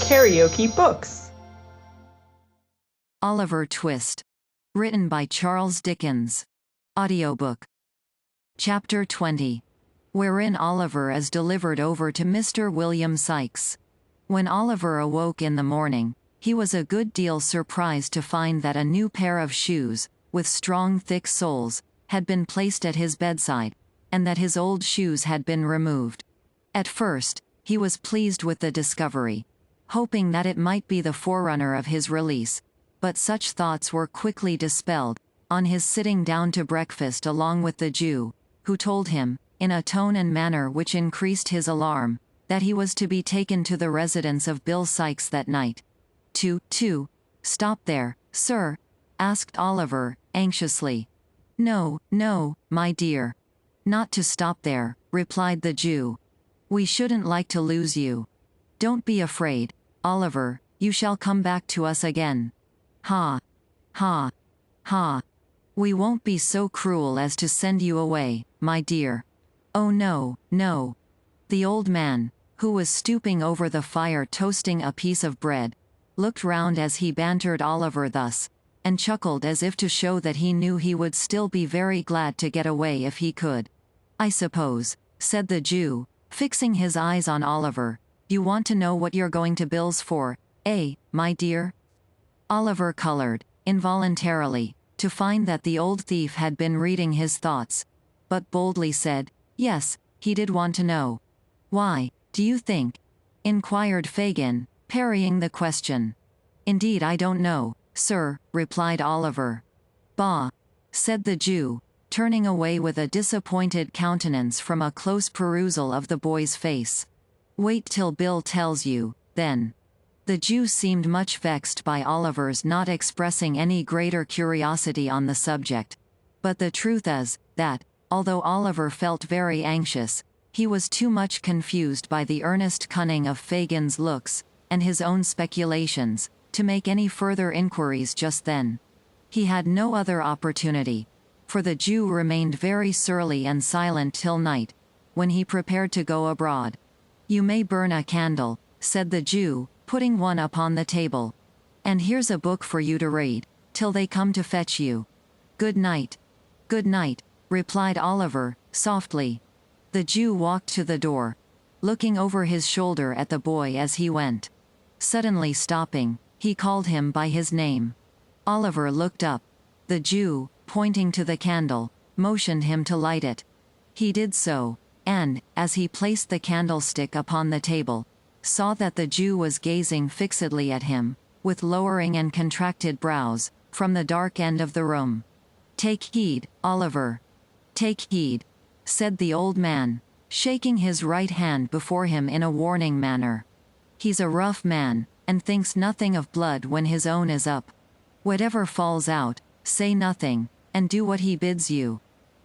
KaraokeBooks. Oliver Twist. Written by Charles Dickens. Audiobook. Chapter 20. Wherein Oliver is delivered over to Mr. William Sikes. When Oliver awoke in the morning, he was a good deal surprised to find that a new pair of shoes, with strong thick soles, had been placed at his bedside, and that his old shoes had been removed. At first, he was pleased with the discovery, hoping that it might be the forerunner of his release, but such thoughts were quickly dispelled, on his sitting down to breakfast along with the Jew, who told him, in a tone and manner which increased his alarm, that he was to be taken to the residence of Bill Sikes that night. To stop there, sir?" asked Oliver, anxiously. No, my dear. Not to stop there," replied the Jew. "We shouldn't like to lose you. Don't be afraid, Oliver, you shall come back to us again. Ha! Ha! Ha! We won't be so cruel as to send you away, my dear. Oh no. The old man, who was stooping over the fire toasting a piece of bread, looked round as he bantered Oliver thus, and chuckled as if to show that he knew he would still be very glad to get away if he could. "I suppose," said the Jew, fixing his eyes on Oliver, "you want to know what you're going to Bill's for, eh, my dear?" Oliver colored, involuntarily, to find that the old thief had been reading his thoughts, but boldly said, yes, he did want to know. "Why, do you think?" inquired Fagin, parrying the question. "Indeed I don't know, sir," replied Oliver. "Bah!" said the Jew, turning away with a disappointed countenance from a close perusal of the boy's face. "Wait till Bill tells you, then." The Jew seemed much vexed by Oliver's not expressing any greater curiosity on the subject. But the truth is, that, although Oliver felt very anxious, he was too much confused by the earnest cunning of Fagin's looks, and his own speculations, to make any further inquiries just then. He had no other opportunity, for the Jew remained very surly and silent till night, when he prepared to go abroad. "You may burn a candle," said the Jew, putting one upon the table. "And here's a book for you to read, till they come to fetch you. Good night." "Good night," replied Oliver, softly. The Jew walked to the door, looking over his shoulder at the boy as he went. Suddenly stopping, he called him by his name. Oliver looked up. The Jew, pointing to the candle, motioned him to light it. He did so, and, as he placed the candlestick upon the table, saw that the Jew was gazing fixedly at him, with lowering and contracted brows, from the dark end of the room. "Take heed, Oliver. Take heed," said the old man, shaking his right hand before him in a warning manner. "He's a rough man, and thinks nothing of blood when his own is up. Whatever falls out, say nothing, and do what he bids you.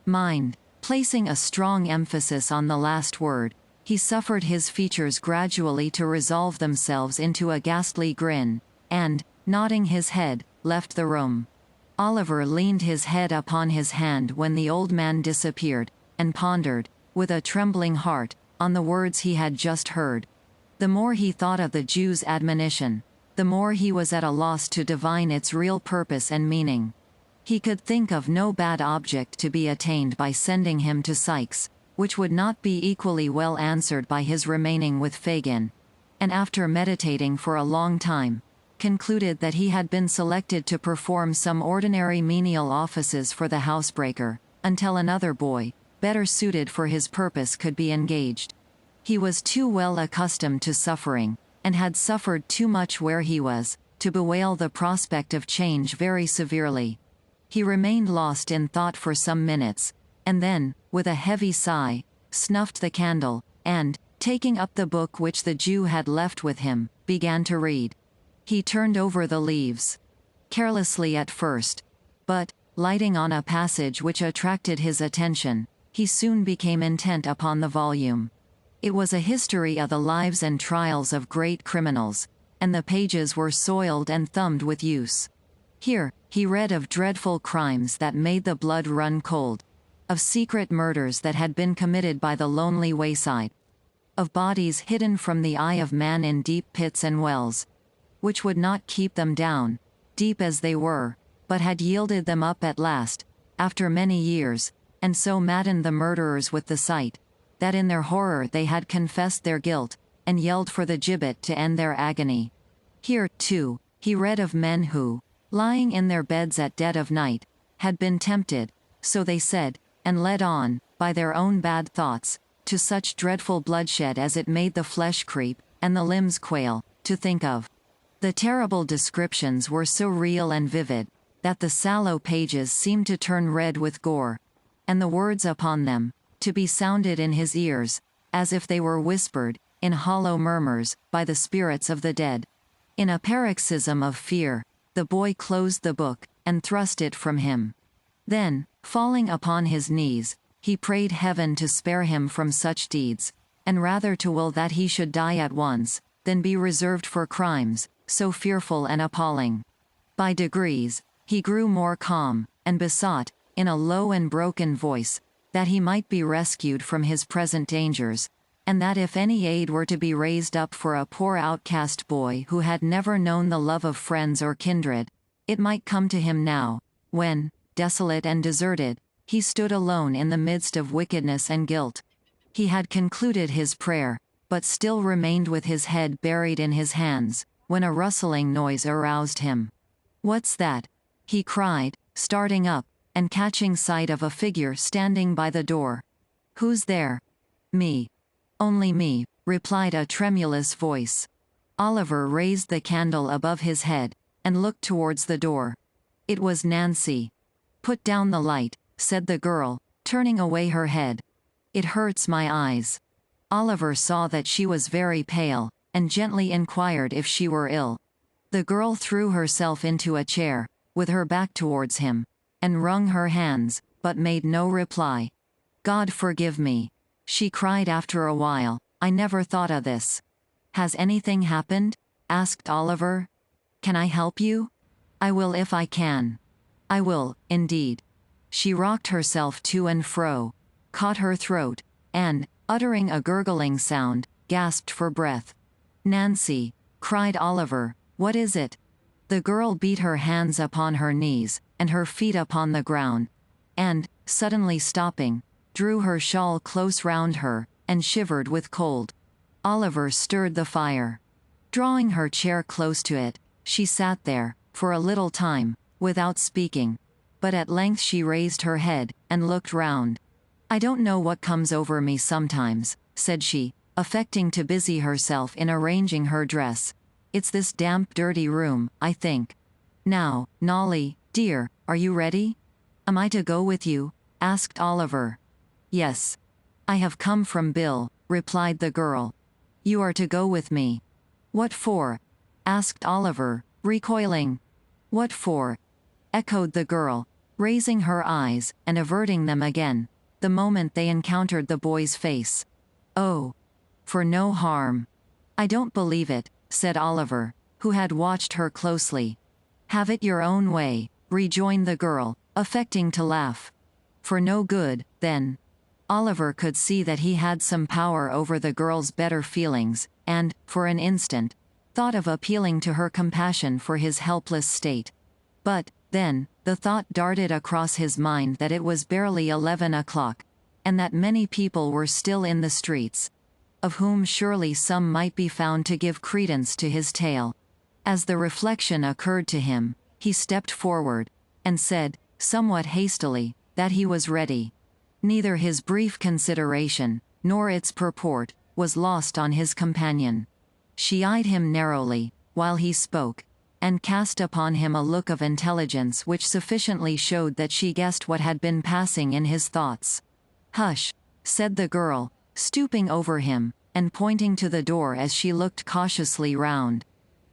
Mind," placing a strong emphasis on the last word, he suffered his features gradually to resolve themselves into a ghastly grin, and, nodding his head, left the room. Oliver leaned his head upon his hand when the old man disappeared, and pondered, with a trembling heart, on the words he had just heard. The more he thought of the Jew's admonition, the more he was at a loss to divine its real purpose and meaning. He could think of no bad object to be attained by sending him to Sikes, which would not be equally well answered by his remaining with Fagin, and after meditating for a long time, concluded that he had been selected to perform some ordinary menial offices for the housebreaker, until another boy, better suited for his purpose, could be engaged. He was too well accustomed to suffering, and had suffered too much where he was, to bewail the prospect of change very severely. He remained lost in thought for some minutes, and then, with a heavy sigh, snuffed the candle, and, taking up the book which the Jew had left with him, began to read. He turned over the leaves, carelessly at first, but, lighting on a passage which attracted his attention, he soon became intent upon the volume. It was a history of the lives and trials of great criminals, and the pages were soiled and thumbed with use. Here, he read of dreadful crimes that made the blood run cold, of secret murders that had been committed by the lonely wayside, of bodies hidden from the eye of man in deep pits and wells, which would not keep them down, deep as they were, but had yielded them up at last, after many years, and so maddened the murderers with the sight, that in their horror they had confessed their guilt, and yelled for the gibbet to end their agony. Here, too, he read of men who, lying in their beds at dead of night, had been tempted, so they said, and led on, by their own bad thoughts, to such dreadful bloodshed as it made the flesh creep, and the limbs quail, to think of. The terrible descriptions were so real and vivid, that the sallow pages seemed to turn red with gore, and the words upon them, to be sounded in his ears, as if they were whispered, in hollow murmurs, by the spirits of the dead. In a paroxysm of fear, the boy closed the book, and thrust it from him. Then, falling upon his knees, he prayed heaven to spare him from such deeds, and rather to will that he should die at once, than be reserved for crimes so fearful and appalling. By degrees, he grew more calm, and besought, in a low and broken voice, that he might be rescued from his present dangers, and that if any aid were to be raised up for a poor outcast boy who had never known the love of friends or kindred, it might come to him now, when, desolate and deserted, he stood alone in the midst of wickedness and guilt. He had concluded his prayer, but still remained with his head buried in his hands, when a rustling noise aroused him. "What's that?" he cried, starting up, and catching sight of a figure standing by the door. "Who's there?" "Me. Only me," replied a tremulous voice. Oliver raised the candle above his head, and looked towards the door. It was Nancy. "Put down the light," said the girl, turning away her head. "It hurts my eyes." Oliver saw that she was very pale, and gently inquired if she were ill. The girl threw herself into a chair, with her back towards him, and wrung her hands, but made no reply. "God forgive me," she cried after a while, "I never thought of this." "Has anything happened?" asked Oliver. "Can I help you?" "I will if I can." "I will, indeed." She rocked herself to and fro, caught her throat, and, uttering a gurgling sound, gasped for breath. "Nancy," cried Oliver, "what is it?" The girl beat her hands upon her knees, and her feet upon the ground, and, suddenly stopping, drew her shawl close round her, and shivered with cold. Oliver stirred the fire. Drawing her chair close to it, she sat there, for a little time, without speaking, but at length she raised her head, and looked round. "I don't know what comes over me sometimes," said she, affecting to busy herself in arranging her dress. "It's this damp, dirty room, I think. Now, Nolly, dear, are you ready?" "Am I to go with you?" asked Oliver. "Yes. I have come from Bill," replied the girl. "You are to go with me." "What for?" asked Oliver, recoiling. "What for?" echoed the girl, raising her eyes, and averting them again, the moment they encountered the boy's face. "Oh, for no harm." "I don't believe it," said Oliver, who had watched her closely. "Have it your own way," rejoined the girl, affecting to laugh. "For no good, then." Oliver could see that he had some power over the girl's better feelings, and, for an instant, thought of appealing to her compassion for his helpless state. But, then, the thought darted across his mind that it was barely 11 o'clock, and that many people were still in the streets, of whom surely some might be found to give credence to his tale. As the reflection occurred to him, he stepped forward, and said, somewhat hastily, that he was ready. Neither his brief consideration, nor its purport, was lost on his companion. She eyed him narrowly, while he spoke, and cast upon him a look of intelligence which sufficiently showed that she guessed what had been passing in his thoughts. "Hush," said the girl, stooping over him, and pointing to the door as she looked cautiously round.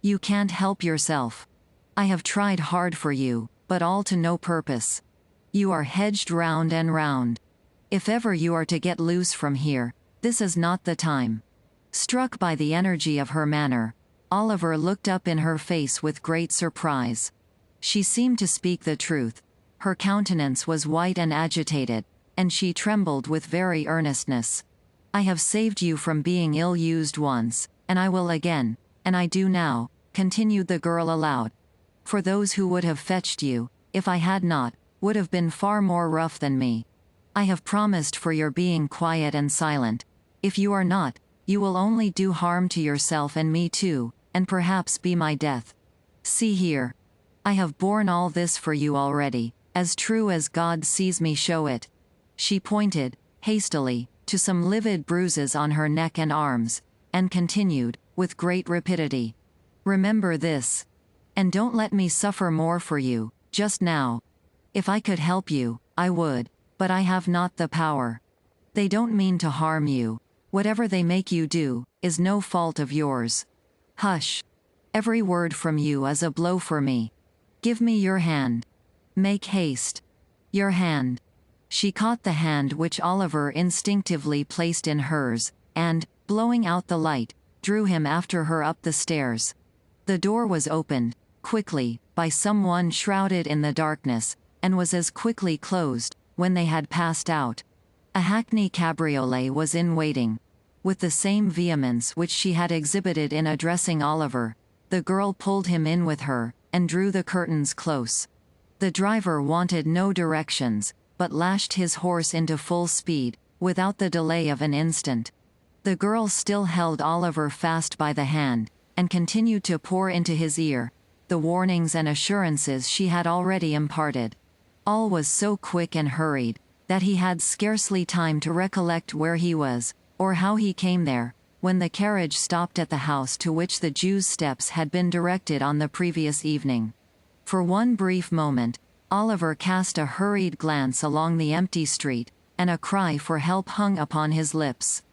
"You can't help yourself. I have tried hard for you, but all to no purpose. You are hedged round and round. If ever you are to get loose from here, this is not the time." Struck by the energy of her manner, Oliver looked up in her face with great surprise. She seemed to speak the truth. Her countenance was white and agitated, and she trembled with very earnestness. I have saved you from being ill-used once, and I will again, and I do now, continued the girl aloud. For those who would have fetched you, if I had not, would have been far more rough than me. I have promised for your being quiet and silent. If you are not, you will only do harm to yourself and me too, and perhaps be my death. See here. I have borne all this for you already, as true as God sees me show it. She pointed, hastily, to some livid bruises on her neck and arms, and continued, with great rapidity. Remember this. And don't let me suffer more for you, just now. If I could help you, I would, but I have not the power. They don't mean to harm you. Whatever they make you do, is no fault of yours. Hush. Every word from you is a blow for me. Give me your hand. Make haste. Your hand. She caught the hand which Oliver instinctively placed in hers, and, blowing out the light, drew him after her up the stairs. The door was opened, quickly, by someone shrouded in the darkness, and was as quickly closed, when they had passed out. A hackney cabriolet was in waiting. With the same vehemence which she had exhibited in addressing Oliver, the girl pulled him in with her, and drew the curtains close. The driver wanted no directions, but lashed his horse into full speed, without the delay of an instant. The girl still held Oliver fast by the hand, and continued to pour into his ear the warnings and assurances she had already imparted. All was so quick and hurried, that he had scarcely time to recollect where he was, or how he came there, when the carriage stopped at the house to which the Jew's steps had been directed on the previous evening. For one brief moment, Oliver cast a hurried glance along the empty street, and a cry for help hung upon his lips.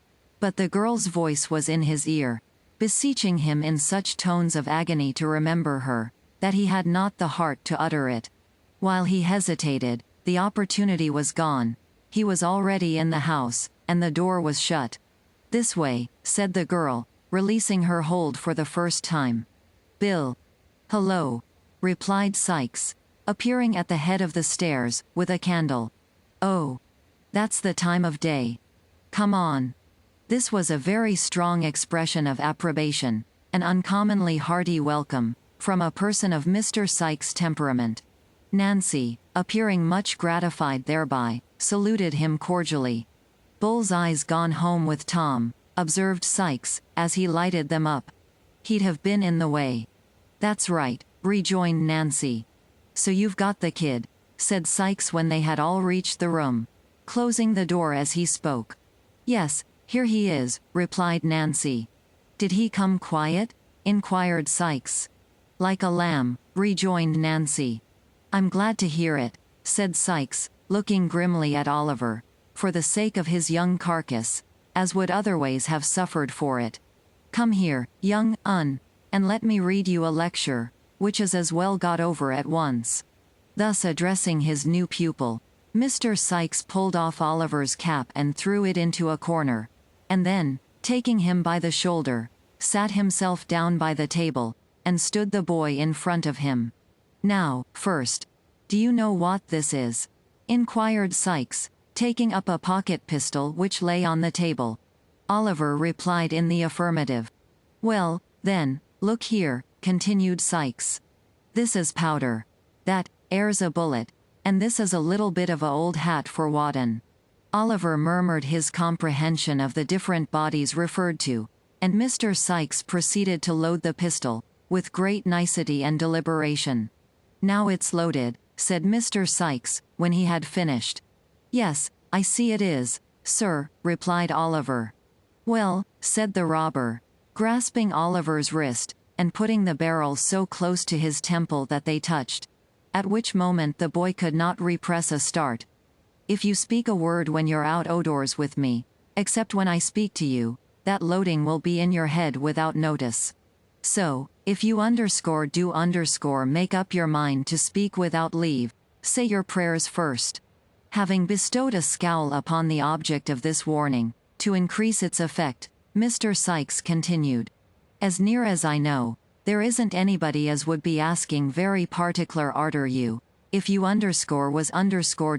But the girl's voice was in his ear, beseeching him in such tones of agony to remember her, that he had not the heart to utter it. While he hesitated, the opportunity was gone. He was already in the house, and the door was shut. This way, said the girl, releasing her hold for the first time. Bill. Hello, replied Sikes, appearing at the head of the stairs, with a candle. Oh. That's the time of day. Come on. This was a very strong expression of approbation, an uncommonly hearty welcome, from a person of Mr. Sikes' temperament. Nancy, appearing much gratified thereby, saluted him cordially. Bull's-Eye's gone home with Tom, observed Sikes, as he lighted them up. He'd have been in the way. That's right, rejoined Nancy. So you've got the kid, said Sikes when they had all reached the room, closing the door as he spoke. Yes, here he is, replied Nancy. Did he come quiet? Inquired Sikes. Like a lamb, rejoined Nancy. I'm glad to hear it, said Sikes, looking grimly at Oliver, for the sake of his young carcass, as would otherwise have suffered for it. Come here, young un, and let me read you a lecture, which is as well got over at once. Thus addressing his new pupil, Mr. Sikes pulled off Oliver's cap and threw it into a corner, and then, taking him by the shoulder, sat himself down by the table, and stood the boy in front of him. Now, first, do you know what this is? Inquired Sikes, taking up a pocket pistol which lay on the table. Oliver replied in the affirmative. Well, then, look here, continued Sikes. This is powder. That, air's a bullet, and this is a little bit of a old hat for waddin'. Oliver murmured his comprehension of the different bodies referred to, and Mr. Sikes proceeded to load the pistol, with great nicety and deliberation. Now it's loaded, said Mr. Sikes, when he had finished. Yes, I see it is, sir, replied Oliver. Well, said the robber, grasping Oliver's wrist, and putting the barrel so close to his temple that they touched, at which moment the boy could not repress a start. If you speak a word when you're out o'doors with me, except when I speak to you, that loading will be in your head without notice. So, if you make up your mind to speak without leave, say your prayers first. Having bestowed a scowl upon the object of this warning, to increase its effect, Mr. Sikes continued. As near as I know, there isn't anybody as would be asking very particular arter you, if you was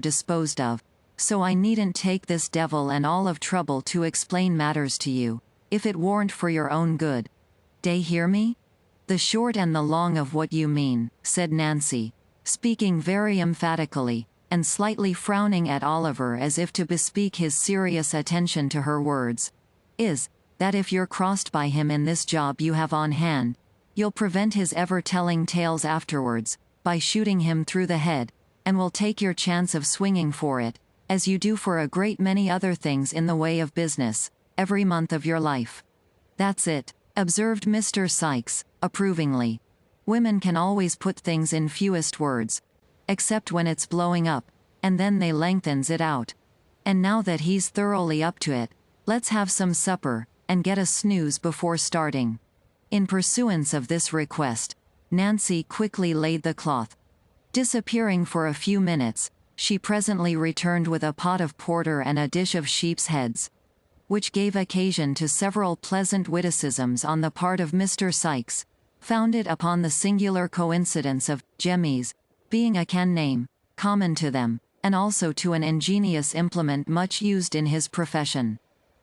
disposed of. so I needn't take this devil and all of trouble to explain matters to you, if it warn't for your own good. Dey hear me? The short and the long of what you mean, said Nancy, speaking very emphatically, and slightly frowning at Oliver as if to bespeak his serious attention to her words, is, that if you're crossed by him in this job you have on hand, you'll prevent his ever telling tales afterwards, by shooting him through the head, and will take your chance of swinging for it, as you do for a great many other things in the way of business, every month of your life. That's it, observed Mr. Sikes, approvingly. Women can always put things in fewest words, except when it's blowing up, and then they lengthens it out. And now that he's thoroughly up to it, let's have some supper, and get a snooze before starting. In pursuance of this request, Nancy quickly laid the cloth. Disappearing for a few minutes, she presently returned with a pot of porter and a dish of sheep's heads, which gave occasion to several pleasant witticisms on the part of Mr. Sikes, founded upon the singular coincidence of jemmies being a canned name, common to them, and also to an ingenious implement much used in his profession.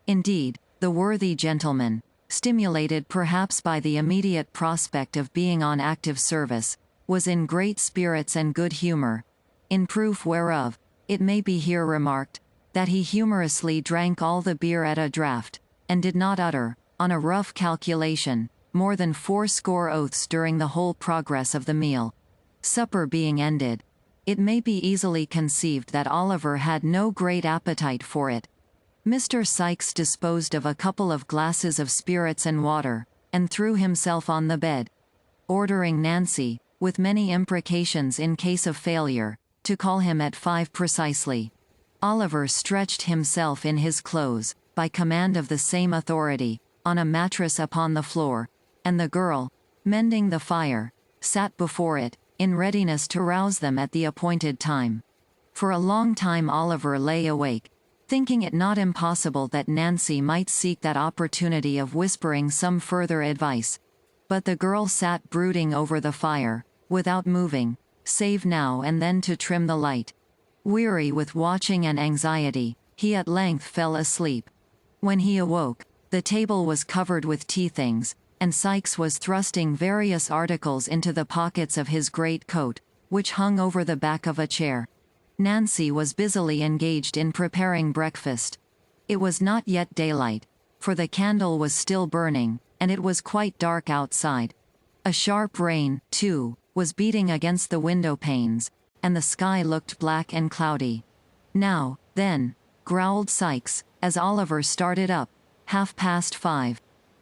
Indeed, the worthy gentleman, stimulated perhaps by the immediate prospect of being on active service, was in great spirits and good humor, in proof whereof, it may be here remarked, that he humorously drank all the beer at a draught, and did not utter, on a rough calculation, more than 80 oaths during the whole progress of the meal. Supper being ended, it may be easily conceived that Oliver had no great appetite for it. Mr. Sikes disposed of a couple of glasses of spirits and water, and threw himself on the bed, ordering Nancy, with many imprecations in case of failure, to call him at 5 precisely. Oliver stretched himself in his clothes, by command of the same authority, on a mattress upon the floor, and the girl, mending the fire, sat before it, in readiness to rouse them at the appointed time. For a long time Oliver lay awake, thinking it not impossible that Nancy might seek that opportunity of whispering some further advice. But the girl sat brooding over the fire, without moving, save now and then to trim the light. Weary with watching and anxiety, he at length fell asleep. When he awoke, the table was covered with tea things, and Sikes was thrusting various articles into the pockets of his great coat, which hung over the back of a chair. Nancy was busily engaged in preparing breakfast. It was not yet daylight, for the candle was still burning, and it was quite dark outside. A sharp rain, too, was beating against the window panes, and the sky looked black and cloudy. Now, then, growled Sikes, as Oliver started up, 5:30.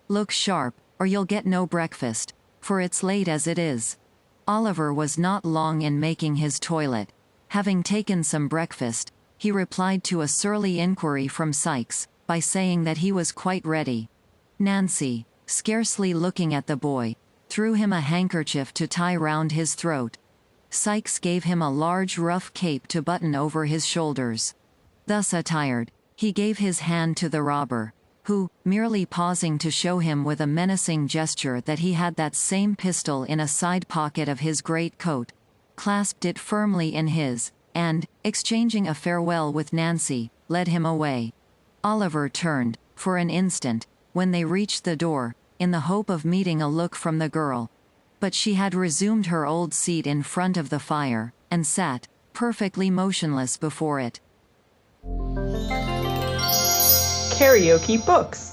Look sharp, or you'll get no breakfast, for it's late as it is. Oliver was not long in making his toilet. Having taken some breakfast, he replied to a surly inquiry from Sikes, by saying that he was quite ready. Nancy, scarcely looking at the boy, threw him a handkerchief to tie round his throat. Sikes gave him a large rough cape to button over his shoulders. Thus attired, he gave his hand to the robber, who, merely pausing to show him with a menacing gesture that he had that same pistol in a side pocket of his great coat, clasped it firmly in his, and, exchanging a farewell with Nancy, led him away. Oliver turned, for an instant, when they reached the door, in the hope of meeting a look from the girl. But she had resumed her old seat in front of the fire, and sat, perfectly motionless before it. KaraokeBooks.